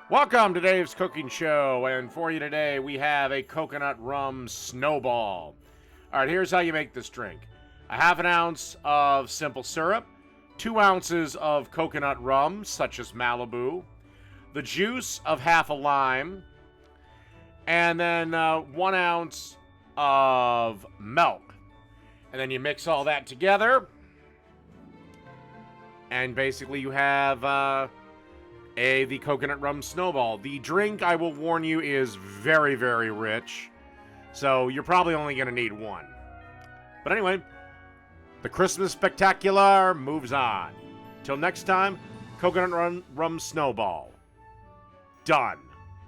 Welcome to Dave's Cooking Show, and for you today we have a coconut rum snowball. All right, here's how you make this drink. A half an ounce of simple syrup, 2 ounces of coconut rum, such as Malibu, the juice of half a lime, and then 1 ounce of milk. And then you mix all that together, and basically you have the coconut rum snowball. The drink, I will warn you, is very, very rich. So you're probably only going to need one. But anyway, the Christmas spectacular moves on. Till next time, coconut rum snowball. Done.